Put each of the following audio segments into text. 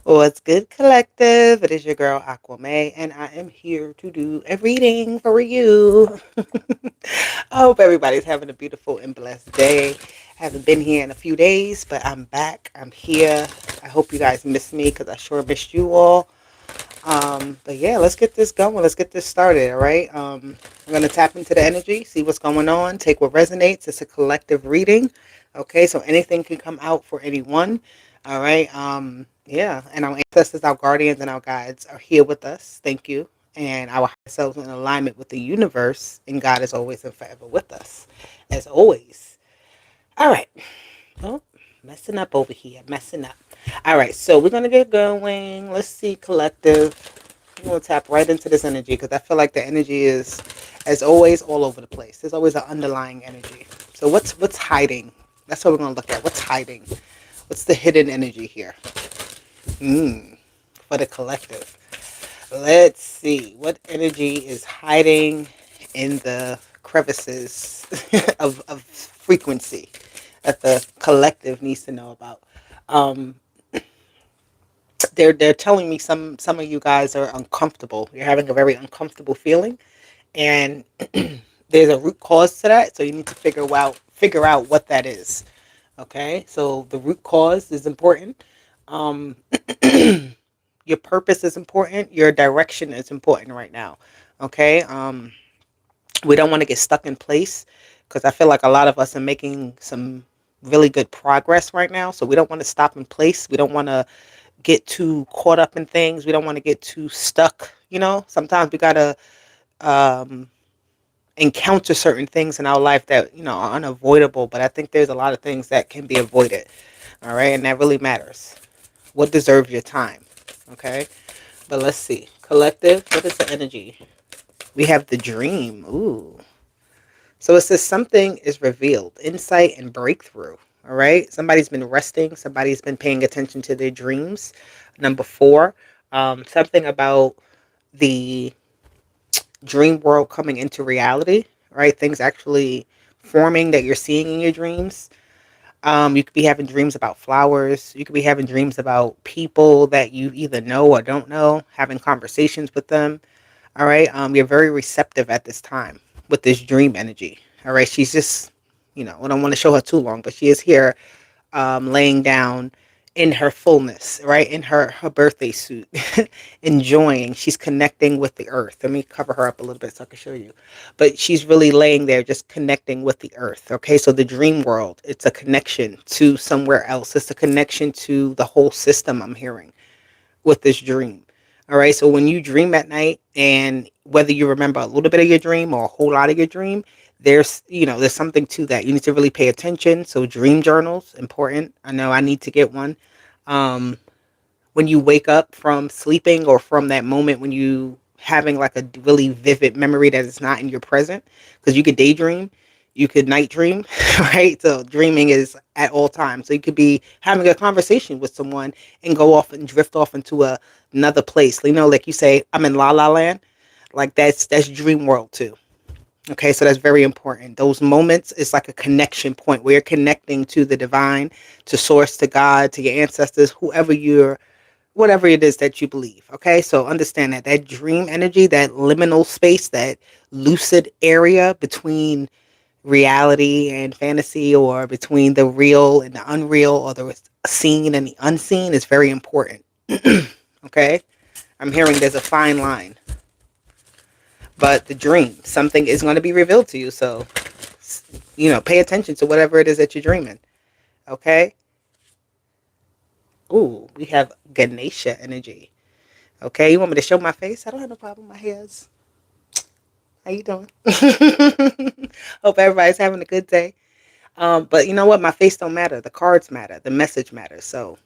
What's good, collective? It is your girl Aquame, and I am here to do a reading for you. I hope everybody's having a beautiful and blessed day. Haven't been here in a few days, but I'm back. I'm here. I hope you guys missed me because I sure missed you all. But yeah, let's get this going. Let's get this started. All right. I'm gonna tap into the energy, see what's going on, take what resonates. It's a collective reading. Okay, so anything can come out for anyone. All right. Yeah, and our ancestors, our guardians, and our guides are here with us. Thank you. And our higher selves in alignment with the universe, and God is always and forever with us, as always. All right. Oh, messing up over here. Messing up. All right, so we're gonna get going. Let's see, collective. I'm gonna tap right into this energy because I feel like the energy is, as always, all over the place. There's always an underlying energy. So what's hiding? That's what we're gonna look at. What's hiding? What's the hidden energy here? For the collective. Let's see what energy is hiding in the crevices of frequency that the collective needs to know about. Um, they're telling me some of you guys are uncomfortable. You're having a very uncomfortable feeling, and there's a root cause to that. So you need to figure out what that is. Okay, so the root cause is important. Um, your purpose is important. Your direction is important right now. Okay, we don't want to get stuck in place because I feel like a lot of us are making some really good progress right now. So we don't want to stop in place. We don't want to get too caught up in things. We don't want to get too stuck. Sometimes we gotta um, encounter certain things in our life that are unavoidable. But I think there's a lot of things that can be avoided. All right, and that really matters. What deserves your time? Okay, but let's see. Collective. What is the energy? We have the dream. Ooh. So it says something is revealed, insight and breakthrough. All right. Somebody's been resting. Somebody's been paying attention to their dreams. Number four, something about the dream world coming into reality, right? Things actually forming that you're seeing in your dreams. You could be having dreams about flowers. You could be having dreams about people that you either know or don't know, having conversations with them. All right. You're very receptive at this time with this dream energy. All right. She's just, I don't want to show her too long, but she is here laying down in her fullness, right? In her birthday suit, enjoying. She's connecting with the earth. Let me cover her up a little bit so I can show you. But she's really laying there just connecting with the earth. Okay. So the dream world, it's a connection to somewhere else. It's a connection to the whole system I'm hearing with this dream. All right. So when you dream at night, and whether you remember a little bit of your dream or a whole lot of your dream, there's something to that. You need to really pay attention. So dream journals, important. I know I need to get one. Um, when you wake up from sleeping or from that moment when you having like a really vivid memory that is not in your present, because you could daydream, you could night dream, right? So dreaming is at all times. So you could be having a conversation with someone and go off and drift off into another place. Like you say, I'm in La La Land. Like that's dream world too. Okay, so that's very important. Those moments is like a connection point where you're connecting to the divine, to source, to God, to your ancestors, whatever it is that you believe. Okay, so understand that dream energy, that liminal space, that lucid area between reality and fantasy, or between the real and the unreal, or the seen and the unseen, is very important. Okay, I'm hearing there's a fine line, but the dream, something is going to be revealed to you. So, pay attention to whatever it is that you're dreaming. Okay. Ooh, we have Ganesha energy. Okay, you want me to show my face? I don't have no problem. My hair's. How you doing? Hope everybody's having a good day. But you know what? My face don't matter. The cards matter. The message matters. So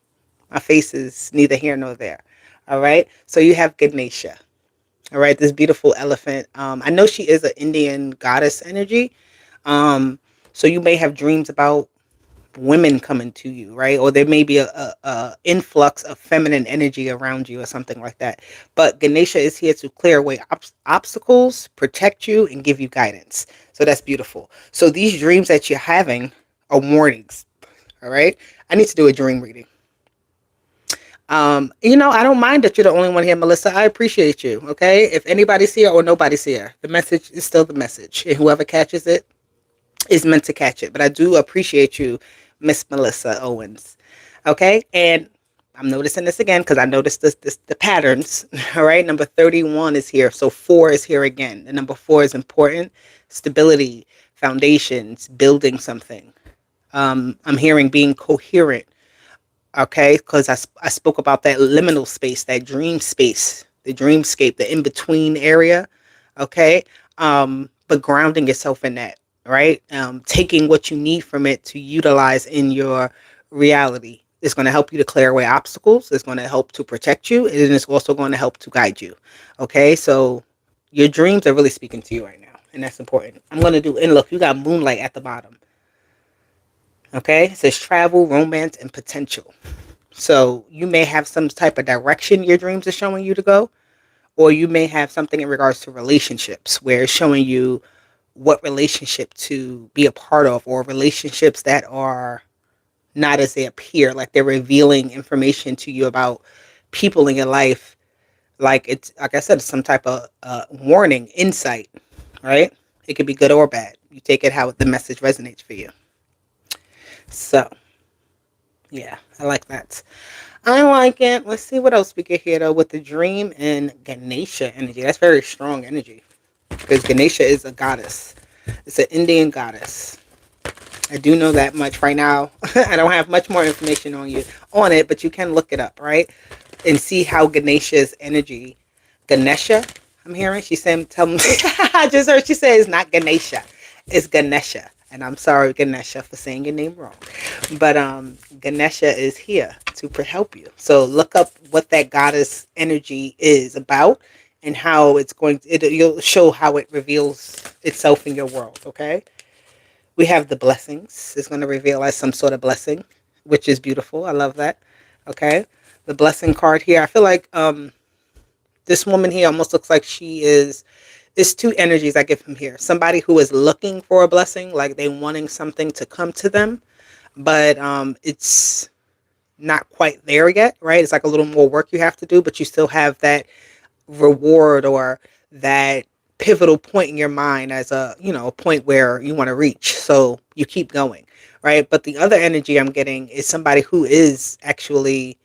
my face is neither here nor there. All right. So you have Ganesha. All right. This beautiful elephant. I know she is an Indian goddess energy. Um, so you may have dreams about women coming to you, right? Or there may be a influx of feminine energy around you or something like that. But Ganesha is here to clear away obstacles, protect you, and give you guidance. So that's beautiful. So these dreams that you're having are warnings. All right. I need to do a dream reading. I don't mind that you're the only one here, Melissa. I appreciate you. Okay. If anybody's here or nobody's here, the message is still the message. And whoever catches it is meant to catch it. But I do appreciate you, Miss Melissa Owens. Okay. And I'm noticing this again because I noticed the patterns. All right. Number 31 is here. So 4 is here again. The number 4 is important. Stability, foundations, building something. I'm hearing being coherent. Okay, because I spoke about that liminal space, that dream space, the dreamscape, the in between area. Okay, but grounding yourself in that, right? Taking what you need from it to utilize in your reality is going to help you to clear away obstacles. It's going to help to protect you, and it's also going to help to guide you. Okay, so your dreams are really speaking to you right now, and that's important. I'm going to do, and look, you got moonlight at the bottom. Okay, it says travel, romance, and potential. So you may have some type of direction your dreams are showing you to go, or you may have something in regards to relationships where it's showing you what relationship to be a part of, or relationships that are not as they appear, like they're revealing information to you about people in your life. Like it's, like I said, it's some type of warning, insight, right? It could be good or bad. You take it how the message resonates for you. So, yeah, I like that. I like it. Let's see what else we get here though with the dream and Ganesha energy. That's very strong energy because Ganesha is a goddess. It's an Indian goddess. I do know that much right now. I don't have much more information on it, but you can look it up, right? And see how Ganesha's energy, Ganesha, I'm hearing. She said, tell me, I just heard she say it's not Ganesha, it's Ganesha. And I'm sorry, Ganesha, for saying your name wrong. But Ganesha is here to help you. So look up what that goddess energy is about and how it's going to, you'll show how it reveals itself in your world, okay? We have the blessings. It's going to reveal as some sort of blessing, which is beautiful. I love that. Okay. The blessing card here. I feel like this woman here almost looks like she is. It's two energies I get from here. Somebody who is looking for a blessing, like they wanting something to come to them, but it's not quite there yet, right? It's like a little more work you have to do, but you still have that reward or that pivotal point in your mind as a point where you want to reach, so you keep going, right? But the other energy I'm getting is somebody who is actually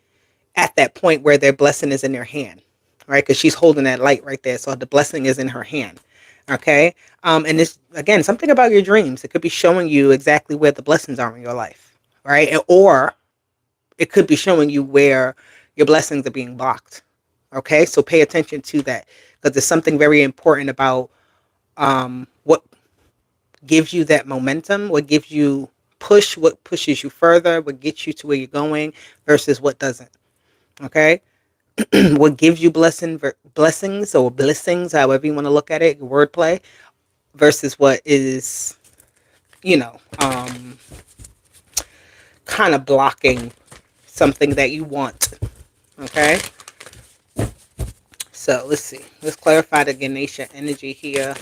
at that point where their blessing is in their hand, right? Because she's holding that light right there, so the blessing is in her hand. Okay. And this again, something about your dreams, it could be showing you exactly where the blessings are in your life, right? Or it could be showing you where your blessings are being blocked. Okay, so pay attention to that because there's something very important about what gives you that momentum, what gives you push, what pushes you further, what gets you to where you're going versus what doesn't. Okay, what gives you blessings or blessings, however you want to look at it, wordplay, versus what is, you know, um, kind of blocking something that you want. Okay. So let's see. Let's clarify the Ganesha energy here.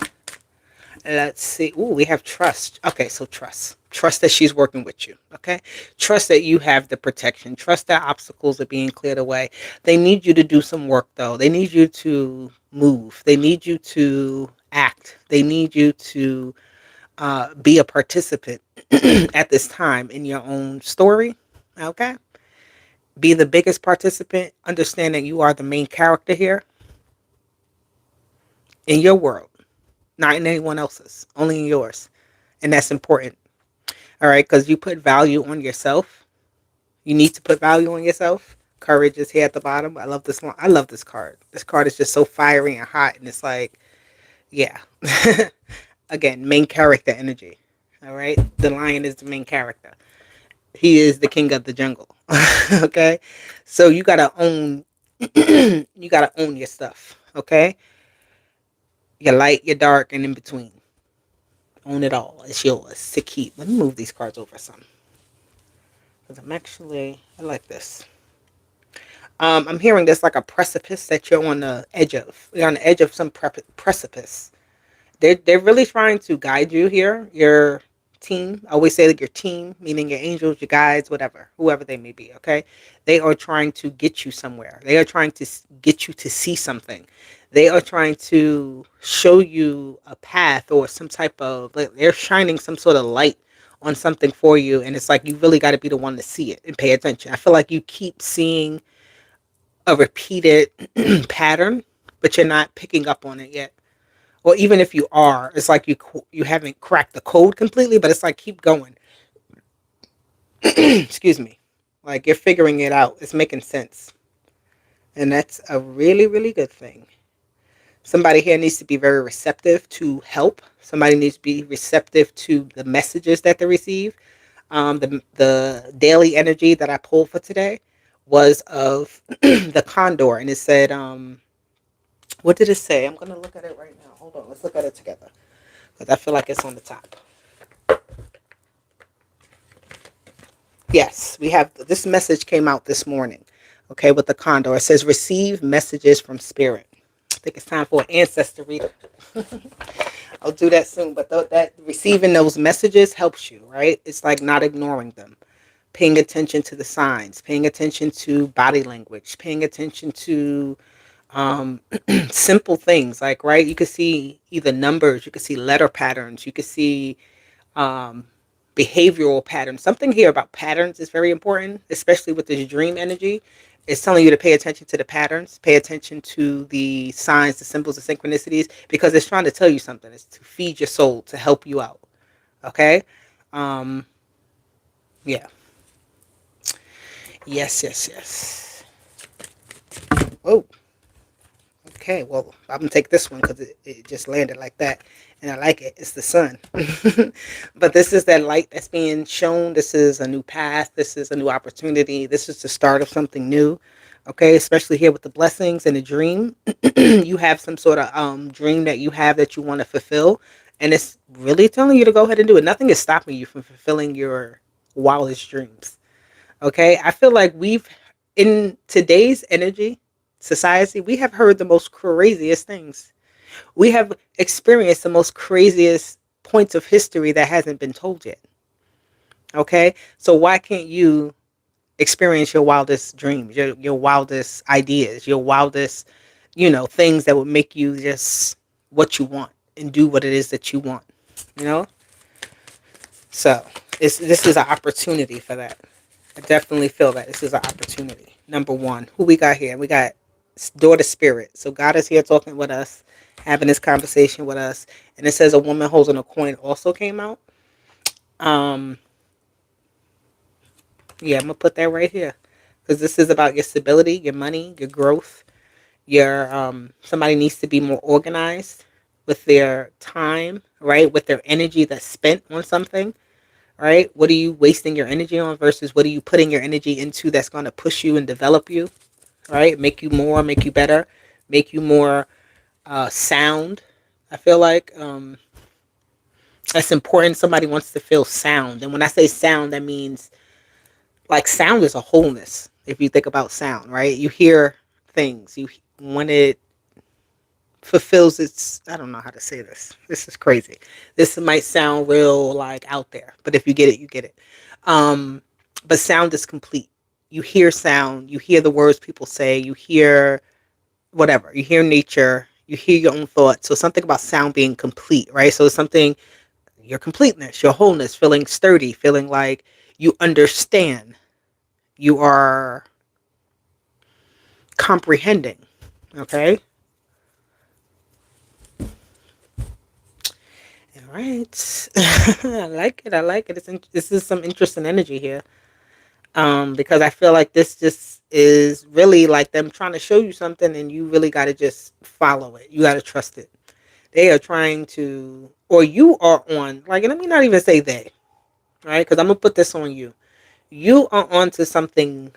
Let's see. Ooh, we have trust. Okay, so trust. Trust that she's working with you. Okay. Trust that you have the protection. Trust that obstacles are being cleared away. They need you to do some work though. They need you to move. They need you to act. They need you to be a participant at this time in your own story. Okay. Be the biggest participant. Understand that you are the main character here in your world, not in anyone else's, only in yours. And that's important. All right, because you put value on yourself. You need to put value on yourself. Courage is here at the bottom. I love this one. I love this card. This card is just so fiery and hot, and it's like, yeah. Again, main character energy. All right, the lion is the main character. He is the king of the jungle. Okay, so you gotta own. You gotta own your stuff. Okay, your light, your dark, and in between. Own it all. It's yours to keep. Let me move these cards over some. Because I like this. I'm hearing this like a precipice that you're on the edge of. You're on the edge of some precipice. They're really trying to guide you here. You're team. I always say that your team, meaning your angels, your guides, whatever, whoever they may be, okay? They are trying to get you somewhere. They are trying to get you to see something. They are trying to show you a path or some type of, like, they're shining some sort of light on something for you. And it's like you really got to be the one to see it and pay attention. I feel like you keep seeing a repeated pattern, but you're not picking up on it yet. Or even if you are, it's like you haven't cracked the code completely, but it's like keep going. Excuse me. Like you're figuring it out. It's making sense. And that's a really, really good thing. Somebody here needs to be very receptive to help. Somebody needs to be receptive to the messages that they receive. The daily energy that I pulled for today was of the condor, and it said, what did it say? I'm gonna look at it right now. Hold on, let's look at it together because I feel like it's on the top. Yes, we have this message came out this morning. Okay, with the condor, it says receive messages from spirit. I think it's time for an ancestor reader. I'll do that soon, but that receiving those messages helps you, right? It's like not ignoring them, paying attention to the signs, paying attention to body language, paying attention to simple things like, right, you could see either numbers, you could see letter patterns, you could see um, behavioral patterns. Something here about patterns is very important, especially with this dream energy. It's telling you to pay attention to the patterns, pay attention to the signs, the symbols, the synchronicities, because it's trying to tell you something. It's to feed your soul, to help you out. Okay? Um, yeah. Yes, yes, yes. Oh, okay. Well, I'm going to take this one because it just landed like that. And I like it. It's the sun. But this is that light that's being shown. This is a new path. This is a new opportunity. This is the start of something new. Okay, especially here with the blessings and the dream. You have some sort of dream that you have that you want to fulfill. And it's really telling you to go ahead and do it. Nothing is stopping you from fulfilling your wildest dreams. Okay, I feel like in today's energy society, we have heard the most craziest things. We have experienced the most craziest points of history that hasn't been told yet. Okay, so why can't you experience your wildest dreams, your wildest ideas, your wildest, things that would make you just what you want and do what it is that you want, you know? So this is an opportunity for that. I definitely feel that this is an opportunity. Number one, who we got here? We got daughter spirit. So God is here talking with us, having this conversation with us. And it says a woman holding a coin also came out. Um, yeah, I'm gonna put that right here because this is about your stability, your money, your growth. Your somebody needs to be more organized with their time, right? With their energy that's spent on something, right? What are you wasting your energy on versus what are you putting your energy into that's going to push you and develop you, right? Make you more, make you better, make you more sound. I feel like that's important. Somebody wants to feel sound. And when I say sound, that means like sound is a wholeness. If you think about sound, right? You hear things. When it fulfills its, I don't know how to say this. This is crazy. This might sound real like out there, but if you get it, you get it. But sound is complete. You hear sound, you hear the words people say, you hear whatever, you hear nature, you hear your own thoughts. So something about sound being complete, right? So it's something, your completeness, your wholeness, feeling sturdy, feeling like you understand, you are comprehending. Okay. All right. I like it. I like it. This is some interesting energy here. Because I feel like this just is really like them trying to show you something and you really got to just follow it. You got to trust it. They are trying to, or you are on, like, let me not even say they, right? Because I'm going to put this on you. You are onto something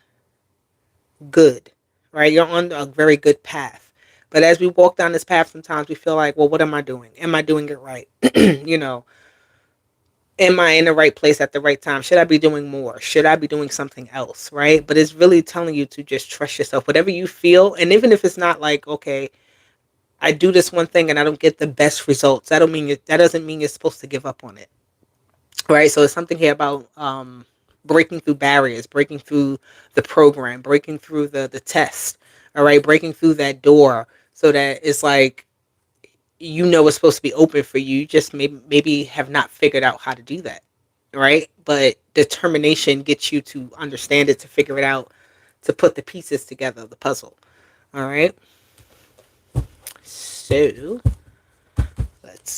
good, right? You're on a very good path. But as we walk down this path, sometimes we feel like, well, what am I doing? Am I doing it right? you know, am I in the right place at the right time? Should I be doing more? Should I be doing something else? Right. But it's really telling you to just trust yourself, whatever you feel. And even if it's not like, okay, I do this one thing and I don't get the best results. That doesn't mean you're supposed to give up on it. right? So it's something here about breaking through barriers, breaking through the program, breaking through the test, all right, breaking through that door so that it's like you know it's supposed to be open for you. You just maybe have not figured out how to do that, right? But determination gets you to understand it, to figure it out, to put the pieces together of the puzzle. All right. So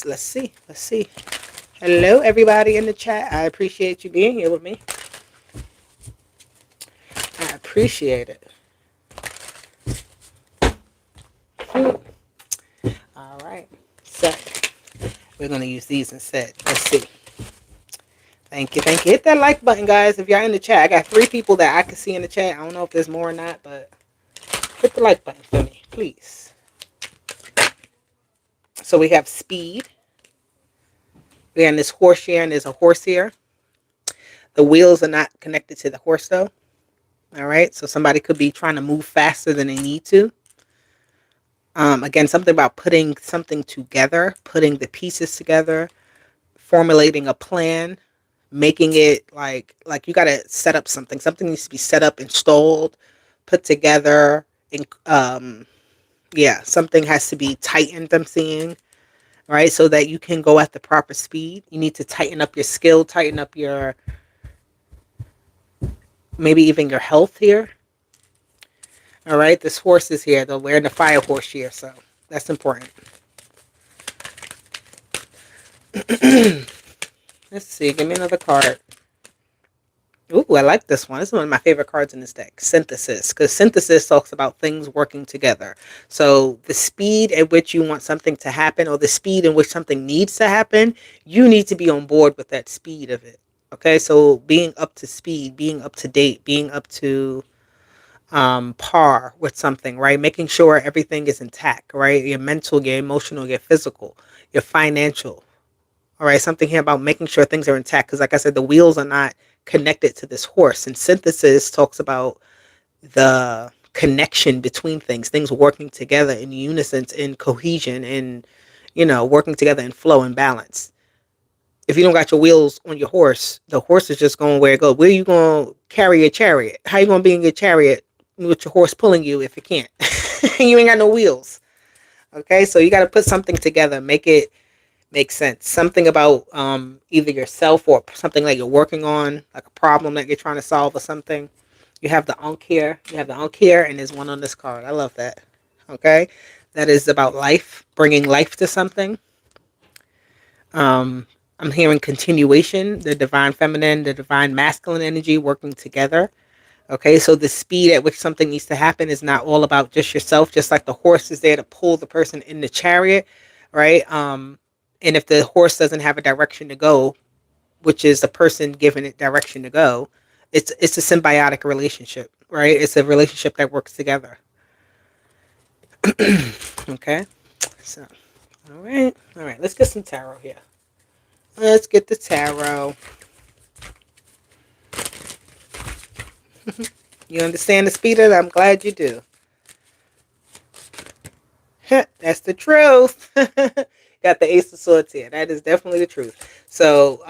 let's see. Hello, everybody in the chat. I appreciate you being here with me. I appreciate it. All right. So we're gonna use these instead. Let's see. Thank you, thank you. Hit that like button, guys. If y'all in the chat, I got 3 people that I can see in the chat. I don't know if there's more or not, but hit the like button for me, please. So we have speed. We have this horse here, and there's a horse here. The wheels are not connected to the horse, though. All right, so somebody could be trying to move faster than they need to. Again, something about putting something together, putting the pieces together, formulating a plan, making it like you got to set up something. Something needs to be set up, installed, put together. Yeah, something has to be tightened. I'm seeing, right, so that you can go at the proper speed. You need to tighten up your skill, tighten up your maybe even your health here. All right, this horse is here. They're wearing the fire horse here, so that's important. Let's see. Give me another card. Ooh, I like this one. This is one of my favorite cards in this deck. Synthesis. Because synthesis talks about things working together. So the speed at which you want something to happen or the speed in which something needs to happen, you need to be on board with that speed of it. Okay, so being up to speed, being up to date, being up to par with something, right? Making sure everything is intact, right? Your mental, your emotional, your physical, your financial. All right, something here about making sure things are intact because, like I said, the wheels are not connected to this horse. And synthesis talks about the connection between things working together in unison, in cohesion, in working together in flow and balance. If you don't got your wheels on your horse, the horse is just going where it goes. Where are you going to carry your chariot? How you going to be in your chariot with your horse pulling you if it can't? You ain't got no wheels. Okay, so you got to put something together, make it make sense. Something about either yourself or something that you're working on, like a problem that you're trying to solve or something. You have the Ankh here. You have the Ankh here, and there's one on this card. I love that. Okay, that is about life, bringing life to something. I'm hearing continuation, the divine feminine, the divine masculine energy working together. Okay, so the speed at which something needs to happen is not all about just yourself, just like the horse is there to pull the person in the chariot, right? And if the horse doesn't have a direction to go, which is the person giving it direction to go, it's a symbiotic relationship, right? It's a relationship that works together. Okay, so all right, let's get some tarot here. Let's get the tarot. You understand the speed of it? I'm glad you do. That's the truth. Got the Ace of Swords here. That is definitely the truth. So,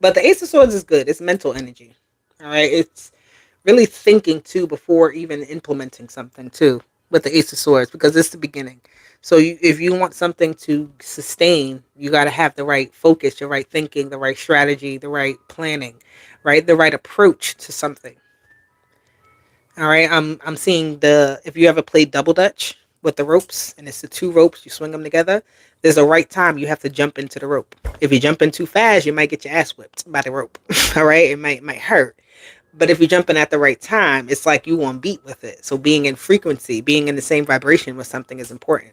but the Ace of Swords is good. It's mental energy. All right. It's really thinking too before even implementing something too with the Ace of Swords because it's the beginning. So if you want something to sustain, you got to have the right focus, the right thinking, the right strategy, the right planning, right? The right approach to something. All right, I'm seeing if you ever played double dutch with the ropes and it's the 2 ropes, you swing them together. There's a right time you have to jump into the rope. If you jump in too fast, you might get your ass whipped by the rope. All right, it might hurt. But if you jump in at the right time, it's like you on beat with it. So being in frequency, being in the same vibration with something is important.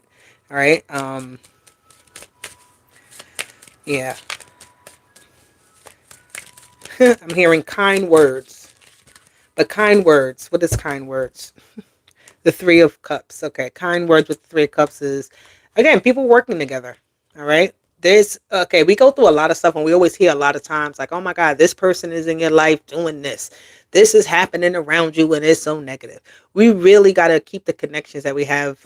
All right. Yeah. I'm hearing kind words, but kind words. What is kind words? The 3 of Cups. Okay, kind words with the 3 of Cups is, again, people working together. All right. We go through a lot of stuff and we always hear a lot of times like, oh my God, this person is in your life doing this. This is happening around you and it's so negative. We really got to keep the connections that we have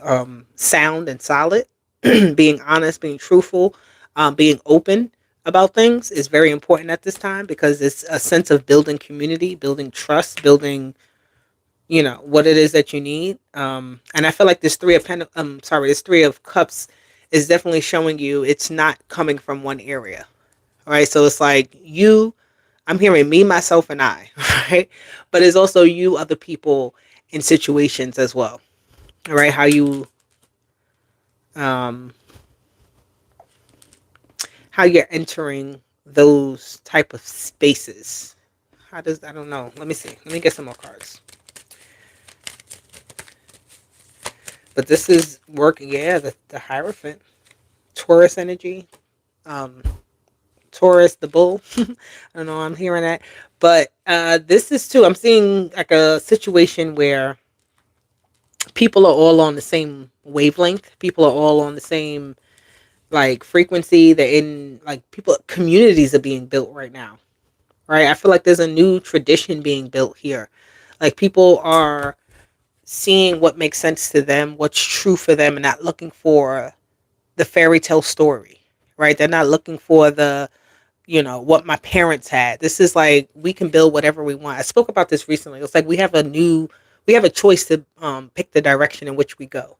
sound and solid, being honest, being truthful, being open. about things is very important at this time because it's a sense of building community, building trust, building, what it is that you need. And I feel like this three of cups is definitely showing you it's not coming from one area. Right. So it's like I'm hearing me, myself, and I, right? But it's also you, other people in situations as well. All right. Um, how you're entering those type of spaces. I don't know. Let me see. Let me get some more cards. But this is working. Yeah, the Hierophant, Taurus energy, um, Taurus, the bull. I don't know. I'm hearing that, but this is too. I'm seeing like a situation where people are all on the same wavelength. People are all on the same like frequency. They're in like people communities are being built right now. Right. I feel like there's a new tradition being built here. Like people are seeing what makes sense to them, what's true for them, and not looking for the fairy tale story, right? They're not looking for what my parents had. This is like we can build whatever we want. I spoke about this recently. It's like we have a choice to pick the direction in which we go.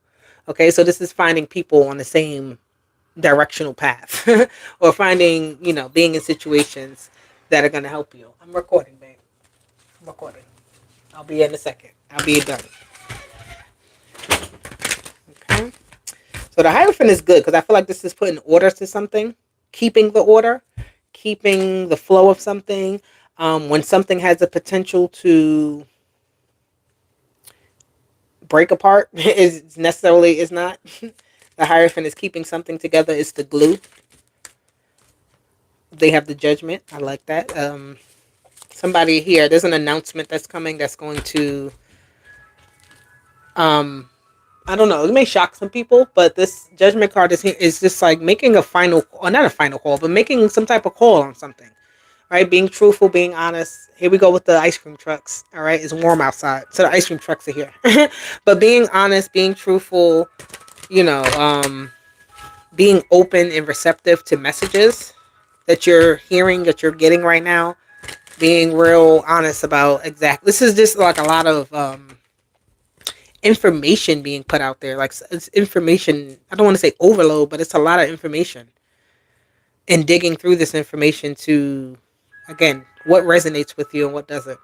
Okay, so this is finding people on the same directional path, or finding being in situations that are going to help you. I'm recording, babe. I'm recording. I'll be in a second. I'll be done. Okay. So the Hierophant is good because I feel like this is putting order to something, keeping the order, keeping the flow of something. When something has the potential to break apart, is not. The Hierophant is keeping something together. It's the glue. They have the Judgment. I like that. Somebody here. There's an announcement that's coming. That's going to. Um, I don't know. It may shock some people, but this Judgment card is just like making a final, or not a final call, but making some type of call on something, right? Being truthful, being honest. Here we go with the ice cream trucks. All right, it's warm outside, so the ice cream trucks are here. But being honest, being truthful, you know, being open and receptive to messages that you're hearing, that you're getting right now. Being real honest about exactly. This is just like a lot of information being put out there. Like it's information. I don't want to say overload, but it's a lot of information. And digging through this information to, again, what resonates with you and what doesn't.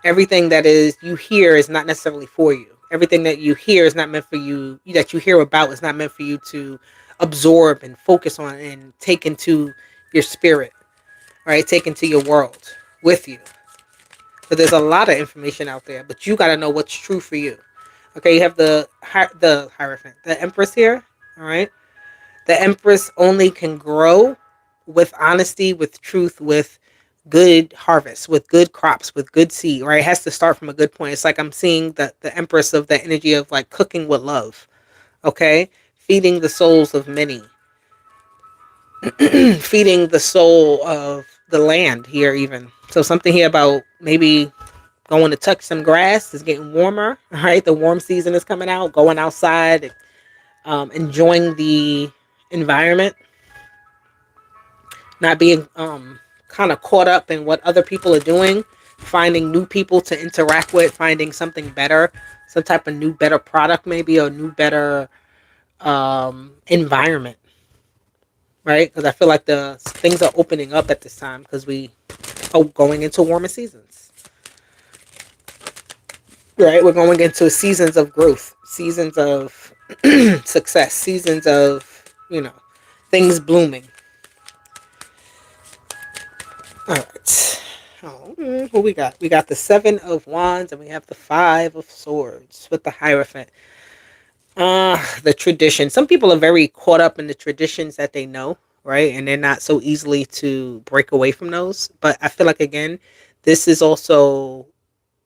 Everything that is you hear is not necessarily for you. Everything that you hear is not meant for you. That you hear about is not meant for you to absorb and focus on and take into your spirit. Right, take into your world with you. But there's a lot of information out there, but you got to know what's true for you. Okay, you have the Hierophant, the Empress here. All right, the Empress only can grow with honesty, with truth, with good harvest, with good crops, with good seed. Right, it has to start from a good point. It's like I'm seeing the Empress of the energy of like cooking with love. Okay, feeding the souls of many, feeding the soul of the land here even. So something here about maybe going to touch some grass. It's getting warmer. All right, the warm season is coming out. Going outside, enjoying the environment, not being kind of caught up in what other people are doing. Finding new people to interact with. Finding something better, some type of new better product maybe, or new better environment. Right, because I feel like the things are opening up at this time because we are going into warmer seasons. Right, we're going into seasons of growth, seasons of success, seasons of things blooming. All right. Oh, what we got? We got the Seven of Wands and we have the Five of Swords with the Hierophant. The tradition. Some people are very caught up in the traditions that they know, right? And they're not so easily to break away from those. But I feel like, again, this is also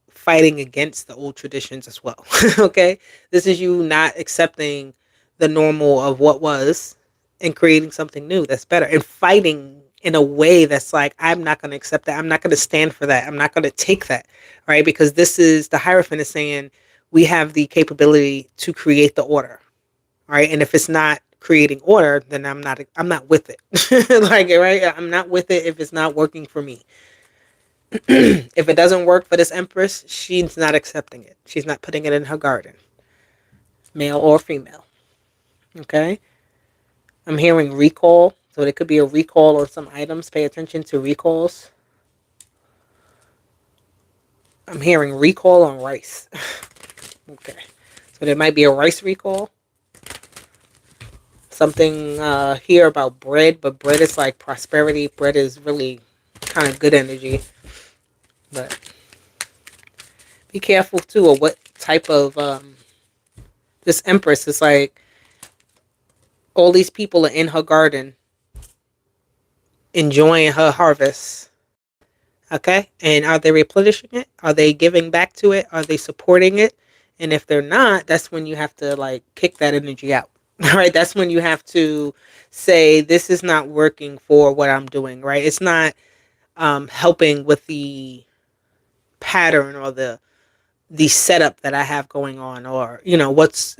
fighting against the old traditions as well. Okay? This is you not accepting the normal of what was and creating something new that's better and fighting in a way that's like, I'm not going to accept that. I'm not going to stand for that. I'm not going to take that, right? Because this is the Hierophant is saying we have the capability to create the order, right? And if it's not creating order, then I'm not with it. Like, right, I'm not with it if it's not working for me. If it doesn't work for this empress, she's not accepting it. She's not putting it in her garden, male or female. Okay. I'm hearing recall, so there could be a recall on some items. Pay attention to recalls. I'm hearing recall on rice. Okay. So there might be a rice recall. Something here about bread, but bread is like prosperity. Bread is really kind of good energy. But be careful too of what type of this empress is like. All these people are in her garden enjoying her harvest. Okay? And are they replenishing it? Are they giving back to it? Are they supporting it? And if they're not, that's when you have to like kick that energy out. Right? That's when you have to say, this is not working for what I'm doing, right? It's not helping with the pattern or the setup that I have going on, or what's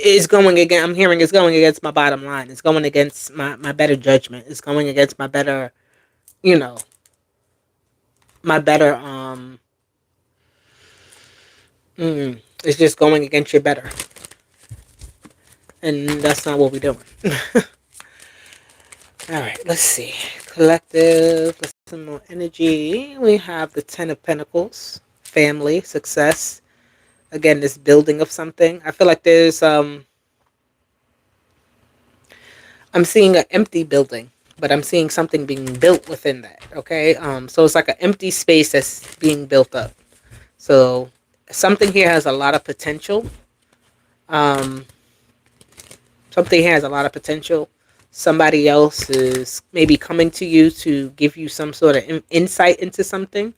is going against. I'm hearing it's going against my bottom line. It's going against my better judgment. It's going against my better, you know, my better it's just going against your better, and that's not what we're doing. All right, let's see. Collective, let's see some more energy. We have the Ten of Pentacles, family, success. Again, this building of something. I feel like there's I'm seeing an empty building, but I'm seeing something being built within that. Okay, so it's like an empty space that's being built up. So something here has a lot of potential. Um, Something has a lot of potential. Somebody else is maybe coming to you to give you some sort of insight into something,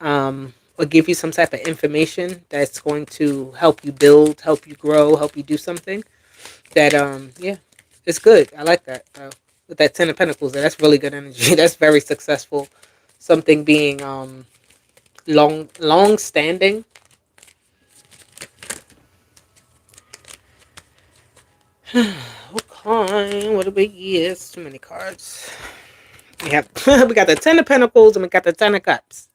or give you some type of information that's going to help you build, help you grow, help you do something. That yeah, it's good. I like that. With that Ten of Pentacles, that's really good energy. That's very successful. Something being long standing. Okay, what a big yes. Too many cards. We have we got the Ten of Pentacles and we got the Ten of Cups.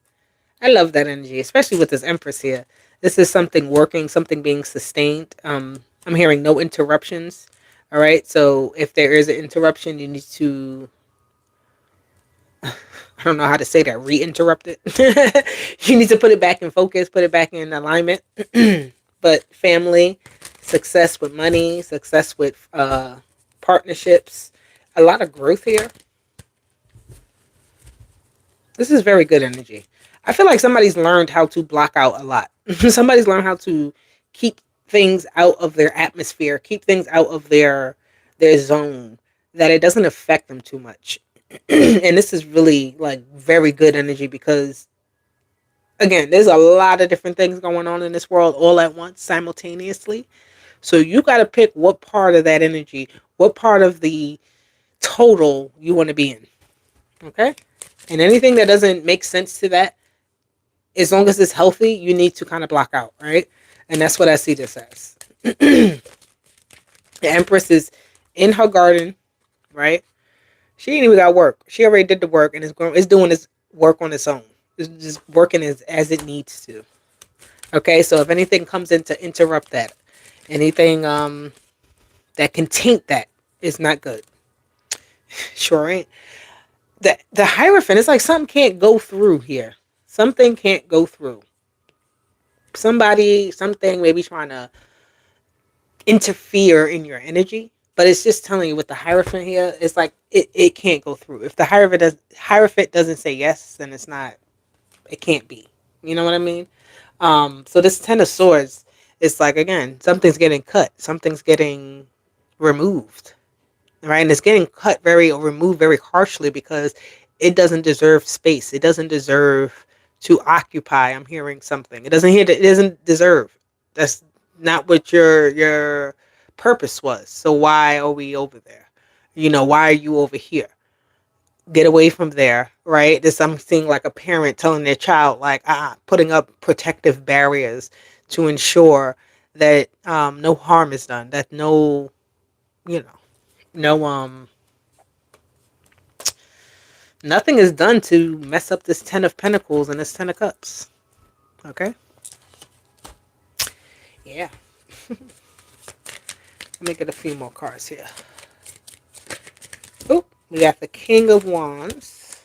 I love that energy, especially with this Empress here. This is something working, something being sustained. I'm hearing no interruptions. All right, so if there is an interruption, you need to, I don't know how to say that, re-interrupt it. You need to put it back in focus, put it back in alignment. But family, success with money, success with partnerships, a lot of growth here. This is very good energy. I feel like somebody's learned how to block out a lot. Somebody's learned how to keep things out of their atmosphere, keep things out of their zone, that it doesn't affect them too much. And this is really like very good energy because again, there's a lot of different things going on in this world all at once simultaneously. So you got to pick what part of that energy, what part of the total you want to be in. Okay? And anything that doesn't make sense to that, as long as it's healthy, you need to kind of block out, right? And that's what I see this as. The Empress is in her garden, right? She ain't even got work. She already did the work and it's doing its work on its own. It's just working as it needs to. Okay, so if anything comes in to interrupt that, anything that can taint that is not good. Sure ain't. The Hierophant, it's like something can't go through here. Something can't go through. Somebody, something maybe trying to interfere in your energy. But it's just telling you with the Hierophant here, it's like it can't go through. If the Hierophant doesn't say yes, then it can't be. You know what I mean? So this Ten of Swords, it's like again, something's getting cut, something's getting removed. Right? And it's getting cut or removed very harshly because it doesn't deserve space. It doesn't deserve to occupy. I'm hearing something. It doesn't deserve. That's not what your purpose was. So why are we over there? Why are you over here? Get away from there, right? This I'm seeing like a parent telling their child, like, putting up protective barriers to ensure that no harm is done, that no you know, no, nothing is done to mess up this Ten of Pentacles and this Ten of Cups. Okay? Yeah. Let me get a few more cards here. Oh, we got the King of Wands.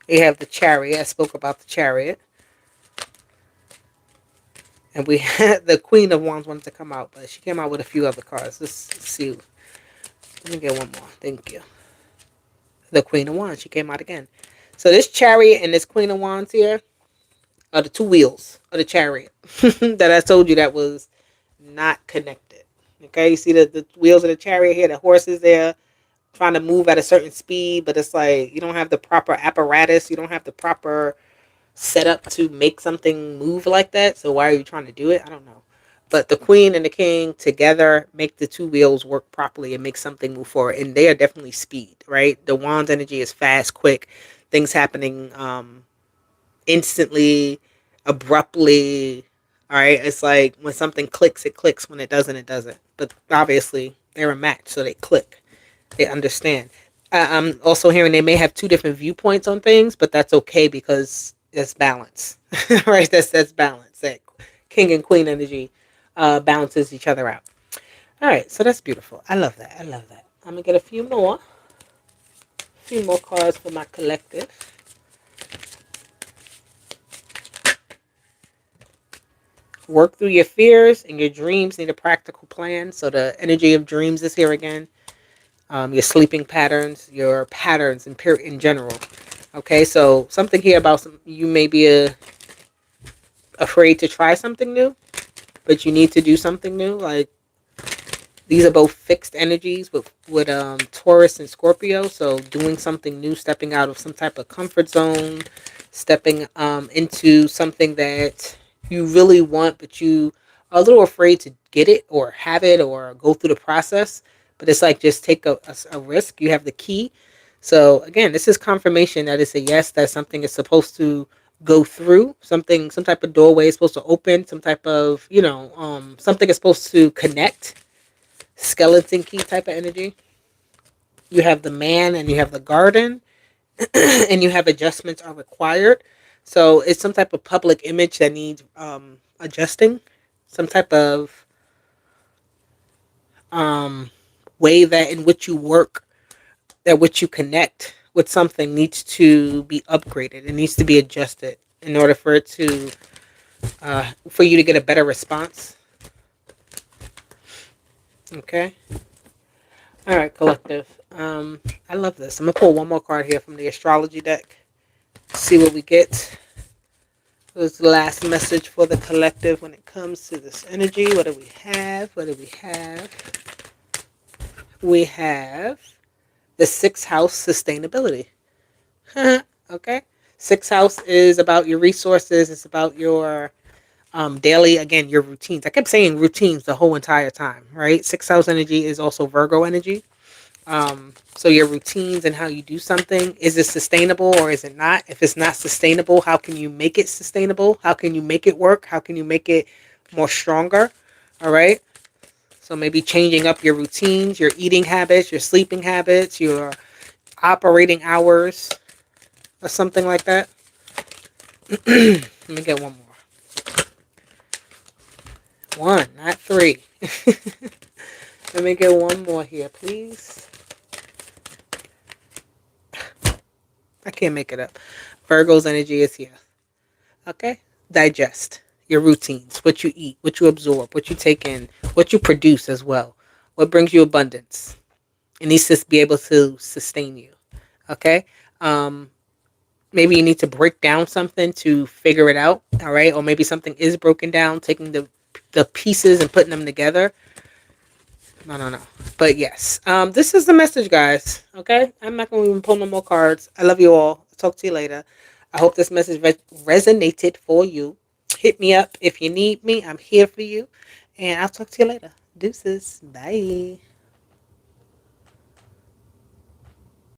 We have the Chariot. I spoke about the Chariot. And we had the Queen of Wands wanted to come out, but she came out with a few other cards. Let's see. Let me get one more. Thank you. The Queen of Wands. She came out again. So this Chariot and this Queen of Wands here are the two wheels of the Chariot that I told you that was not connected. Okay, you see the wheels of the Chariot here, the horses there trying to move at a certain speed, but it's like you don't have the proper apparatus, you don't have the proper setup to make something move like that. So why are you trying to do it? I don't know. But the Queen and the King together make the two wheels work properly and make something move forward. And they are definitely speed, right? The Wand's energy is fast, quick, things happening instantly, abruptly. All right, it's like when something clicks, it clicks. When it doesn't, it doesn't. But obviously, they're a match, so they click. They understand. I'm also hearing they may have two different viewpoints on things, but that's okay because that's balance, right? That's balance. That King and Queen energy balances each other out. All right, so that's beautiful. I love that. I love that. I'm gonna get a few more cards for my collective. Work through your fears and your dreams need a practical plan. So the energy of dreams is here again. Your sleeping patterns, your patterns in general. Okay, so something here about you may be afraid to try something new, but you need to do something new. Like these are both fixed energies with Taurus and Scorpio. So doing something new, stepping out of some type of comfort zone, stepping into something that you really want, but you are a little afraid to get it or have it or go through the process. But it's like just take a risk. You have the key. So again, this is confirmation that it's a yes, that something is supposed to go through, something, some type of doorway is supposed to open, some type of, something is supposed to connect. Skeleton key type of energy. You have the man and you have the garden and you have adjustments are required. So it's some type of public image that needs adjusting, some type of way that in which you work, that which you connect with something needs to be upgraded. It needs to be adjusted in order for it to for you to get a better response. Okay. All right, collective. I love this. I'm gonna pull one more card here from the astrology deck. See what we get. It was the last message for the collective when it comes to this energy. What do we have? What do we have? We have the sixth house sustainability. Okay. Sixth house is about your resources. It's about your daily, again, your routines. I kept saying routines the whole entire time, right? Sixth house energy is also Virgo energy. So your routines and how you do something, is it sustainable or is it not? If it's not sustainable, how can you make it sustainable? How can you make it work? How can you make it more stronger? All right. So maybe changing up your routines, your eating habits, your sleeping habits, your operating hours, or something like that. Let me get one more. One, not three. Let me get one more here, please. I can't make it up. Virgo's energy is here. Okay? Digest your routines, what you eat, what you absorb, what you take in, what you produce as well. What brings you abundance. It needs to be able to sustain you. Okay? Maybe you need to break down something to figure it out. All right? Or maybe something is broken down, taking the pieces and putting them together. No. But yes, this is the message, guys. Okay, I'm not going to even pull no more cards. I love you all. I'll talk to you later. I hope this message resonated for you. Hit me up if you need me. I'm here for you. And I'll talk to you later. Deuces. Bye.